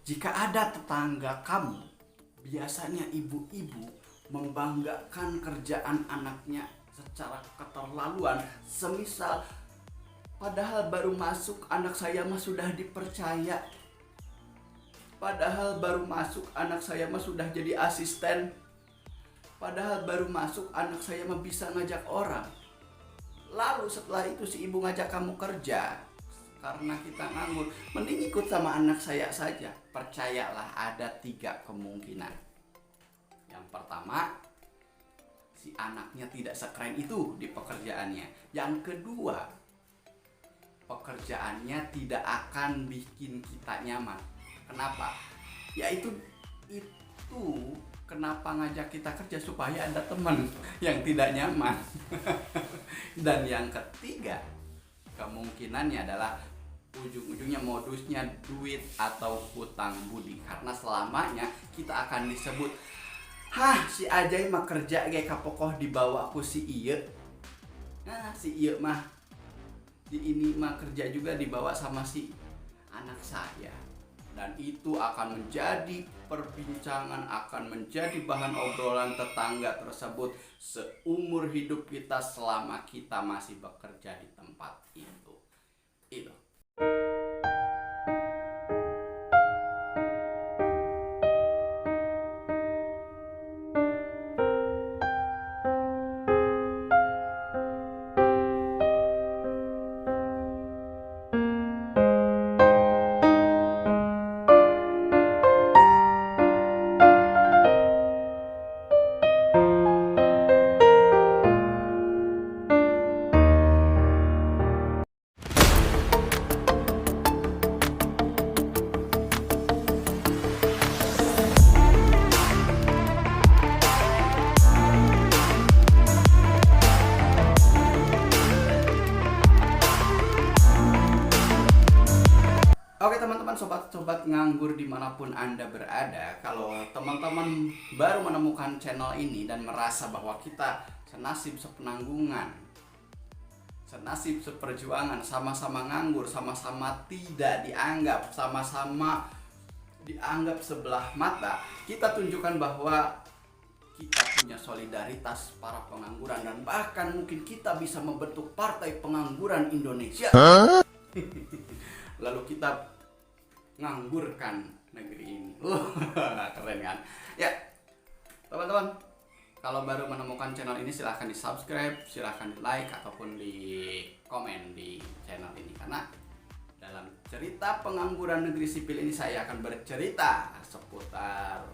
Jika ada tetangga kamu, biasanya ibu-ibu membanggakan kerjaan anaknya secara keterlaluan, semisal padahal baru masuk anak saya mah sudah dipercaya. Padahal baru masuk anak saya mah sudah jadi asisten. Padahal baru masuk anak saya mah bisa ngajak orang. Lalu setelah itu si ibu ngajak kamu kerja. Karena kita nganggur, mending ikut sama anak saya saja. Percayalah, ada 3 kemungkinan. Yang pertama, si anaknya tidak sekeren itu di pekerjaannya. Yang kedua, pekerjaannya tidak akan bikin kita nyaman. Kenapa? Yaitu kenapa ngajak kita kerja, supaya ada teman yang tidak nyaman. Dan yang ketiga, kemungkinannya adalah ujung-ujungnya modusnya duit atau hutang budi. Karena selamanya kita akan disebut, si Ajay mah kerja kayak kapokoh dibawa ku si ieu. Nah, si ieu mah di ini mah kerja juga dibawa sama si anak saya. Dan itu akan menjadi perbincangan, akan menjadi bahan obrolan tetangga tersebut seumur hidup kita selama kita masih bekerja di tempat itu. Itu. Oke teman-teman, sobat-sobat nganggur dimanapun Anda berada, kalau teman-teman baru menemukan channel ini dan merasa bahwa kita senasib sepenanggungan, senasib seperjuangan, sama-sama nganggur, sama-sama tidak dianggap, sama-sama dianggap sebelah mata, kita tunjukkan bahwa kita punya solidaritas para pengangguran, dan bahkan mungkin kita bisa membentuk partai pengangguran Indonesia. Lalu kita nganggurkan negeri ini. Keren kan? Ya, teman-teman, kalau baru menemukan channel ini silahkan di subscribe, silahkan di like, ataupun di komen di channel ini. Karena dalam cerita pengangguran negeri sipil ini saya akan bercerita seputar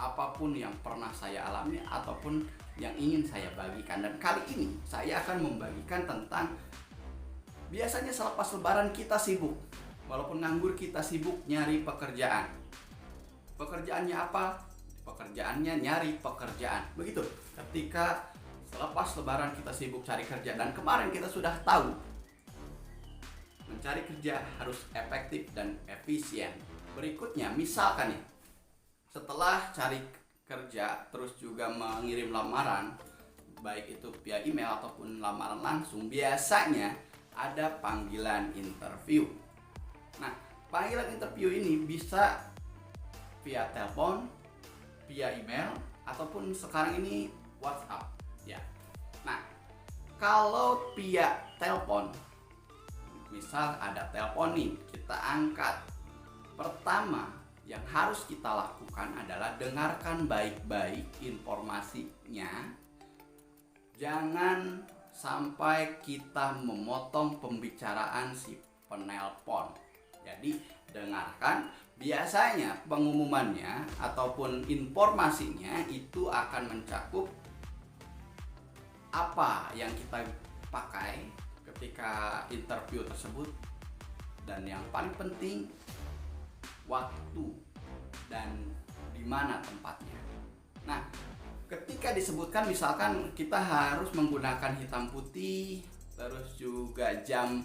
apapun yang pernah saya alami ataupun yang ingin saya bagikan. Dan kali ini saya akan membagikan tentang biasanya selepas lebaran kita sibuk. Walaupun nganggur kita sibuk nyari pekerjaan. Pekerjaannya apa? Pekerjaannya nyari pekerjaan. Begitu. Ketika selepas lebaran kita sibuk cari kerja. Dan kemarin kita sudah tahu mencari kerja harus efektif dan efisien. Berikutnya misalkan ya, setelah cari kerja terus juga mengirim lamaran, baik itu via email ataupun lamaran langsung, biasanya ada panggilan interview. Nah, panggilan interview ini bisa via telepon, via email, ataupun sekarang ini WhatsApp. Ya. Nah, kalau via telepon, misal ada telepon nih, kita angkat. Pertama yang harus kita lakukan adalah dengarkan baik-baik informasinya. Jangan sampai kita memotong pembicaraan si penelpon. Jadi dengarkan, biasanya pengumumannya ataupun informasinya itu akan mencakup apa yang kita pakai ketika interview tersebut, dan yang paling penting waktu dan di mana tempatnya. Nah, ketika disebutkan misalkan kita harus menggunakan hitam putih, terus juga jam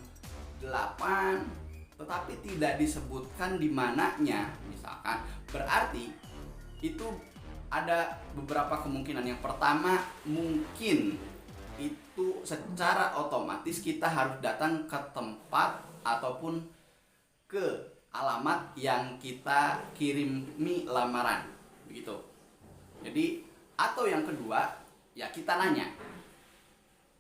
8, tetapi tidak disebutkan di mananya misalkan, berarti itu ada beberapa kemungkinan. Yang pertama, mungkin itu secara otomatis kita harus datang ke tempat ataupun ke alamat yang kita kirimi lamaran, begitu. Jadi atau yang kedua ya kita nanya,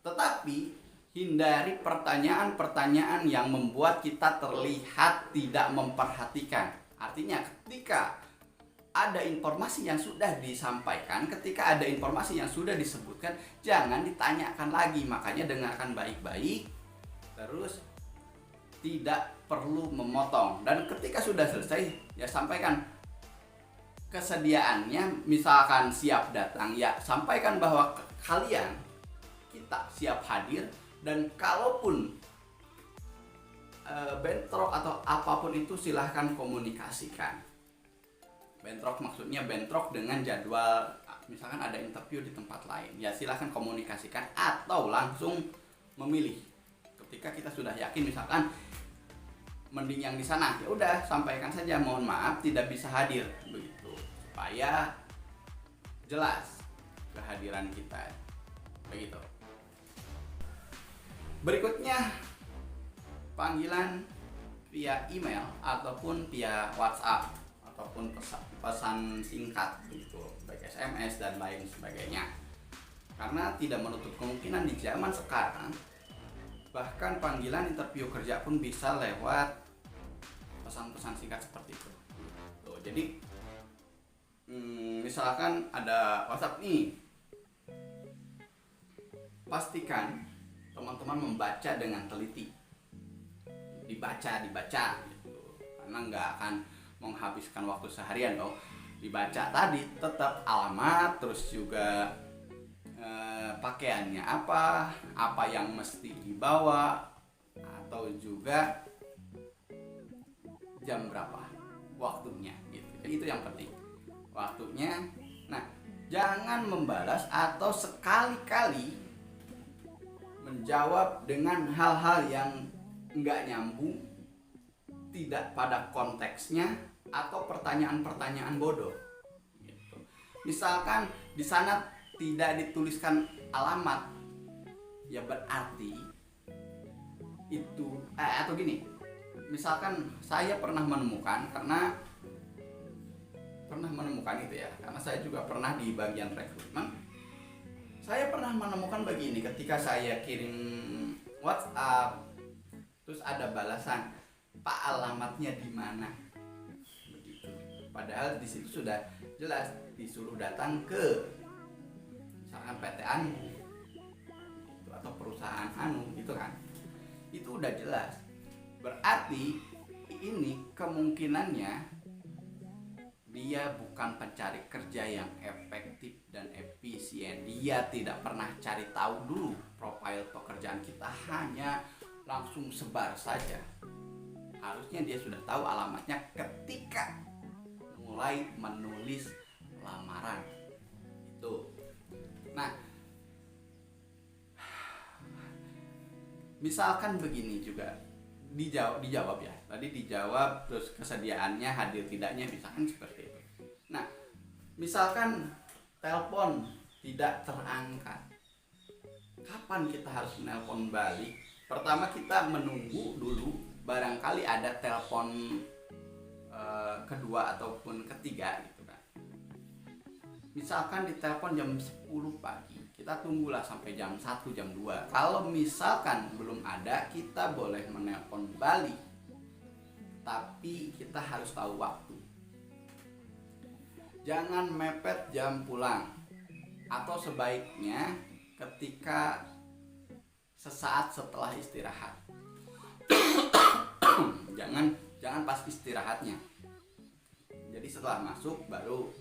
tetapi hindari pertanyaan-pertanyaan yang membuat kita terlihat tidak memperhatikan. Artinya ketika ada informasi yang sudah disampaikan, ketika ada informasi yang sudah disebutkan, jangan ditanyakan lagi. Makanya dengarkan baik-baik, terus tidak perlu memotong. Dan ketika sudah selesai, ya sampaikan kesediaannya. Misalkan siap datang, ya sampaikan bahwa kita siap hadir. Dan kalaupun bentrok atau apapun itu, silahkan komunikasikan. Bentrok maksudnya bentrok dengan jadwal, misalkan ada interview di tempat lain, ya silahkan komunikasikan atau langsung memilih. Ketika kita sudah yakin misalkan mending yang di sana, ya udah sampaikan saja mohon maaf tidak bisa hadir, begitu, supaya jelas kehadiran kita, begitu. Berikutnya panggilan via email ataupun via WhatsApp ataupun pesan singkat, begitu, baik SMS dan lain sebagainya. Karena tidak menutup kemungkinan di zaman sekarang bahkan panggilan interview kerja pun bisa lewat pesan-pesan singkat seperti itu. Tuh, jadi misalkan ada WhatsApp nih, pastikan teman-teman membaca dengan teliti, dibaca gitu. Karena nggak akan menghabiskan waktu seharian dong. Dibaca tadi tetap alamat, terus juga pakaiannya apa yang mesti dibawa, atau juga jam berapa waktunya gitu. Jadi itu yang penting, waktunya. Nah, jangan membalas atau sekali-kali menjawab dengan hal-hal yang nggak nyambung, tidak pada konteksnya, atau pertanyaan-pertanyaan bodoh gitu. Misalkan di sana tidak dituliskan alamat, ya berarti itu atau gini, misalkan saya pernah menemukan itu ya, karena saya juga pernah di bagian rekrutmen. Saya pernah menemukan begini, ketika saya kirim WhatsApp terus ada balasan, Pak alamatnya di mana? Begitu. Padahal di situ sudah jelas disuruh datang ke misalkan PT Anu gitu, atau perusahaan Anu gitu kan. Itu udah jelas. Berarti ini kemungkinannya dia bukan pencari kerja yang efektif dan efisien. Dia tidak pernah cari tahu dulu profil pekerjaan kita, hanya langsung sebar saja. Harusnya dia sudah tahu alamatnya ketika mulai menulis lamaran itu. Nah, misalkan begini juga, dijawab ya. Tadi dijawab, terus kesediaannya hadir tidaknya, misalkan seperti itu. Nah, misalkan telepon tidak terangkat, kapan kita harus menelpon balik? Pertama kita menunggu dulu, barangkali ada telepon kedua ataupun ketiga gitu kan. Misalkan ditelepon jam 10 pagi, kita tunggulah sampai jam 1, jam 2. Kalau misalkan belum ada, kita boleh menelpon balik, tapi kita harus tahu waktu. Jangan mepet jam pulang, atau sebaiknya ketika sesaat setelah istirahat. jangan pas istirahatnya. Jadi setelah masuk baru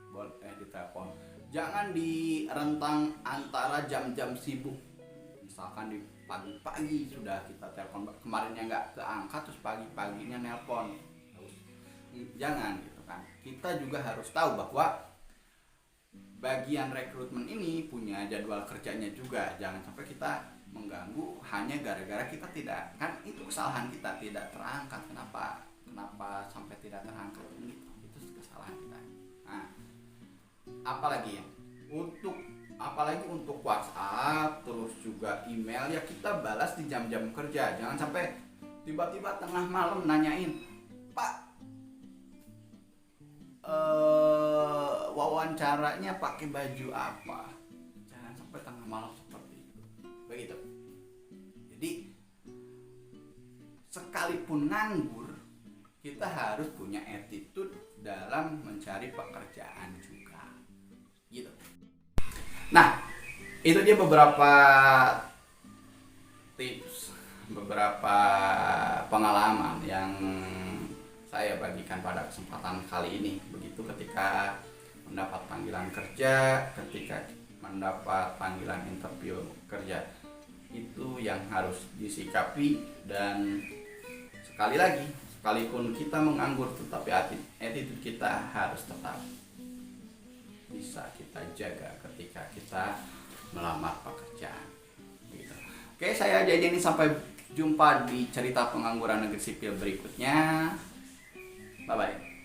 boleh ditelepon. Jangan di rentang antara jam-jam sibuk. Misalkan di pagi-pagi sudah kita telepon, kemarinnya nggak keangkat, terus pagi-paginya nelpon. Jangan gitu kan. Kita juga harus tahu bahwa bagian rekrutmen ini punya jadwal kerjanya juga. Jangan sampai kita mengganggu hanya gara-gara kita tidak, kan itu kesalahan kita, tidak terangkat. Kenapa sampai tidak terangkat ini? Itu kesalahan kita. Nah, apalagi untuk WhatsApp, terus juga email, ya kita balas di jam-jam kerja. Jangan sampai tiba-tiba tengah malam nanyain, Pak wawancaranya pakai baju apa. Jangan sampai tengah malam seperti itu. Begitu. Jadi sekalipun nganggur, kita harus punya attitude dalam mencari pekerjaan juga. Gitu. Nah, itu dia beberapa tips, beberapa pengalaman yang saya bagikan pada kesempatan kali ini. Begitu ketika mendapat panggilan kerja, ketika mendapat panggilan interview kerja, itu yang harus disikapi. Dan sekali lagi, sekalipun kita menganggur, tetapi attitude kita harus tetap bisa kita jaga ketika kita melamar pekerjaan. Gitu. Oke, saya Jajan ini, sampai jumpa di cerita pengangguran negeri sipil berikutnya. Bye bye.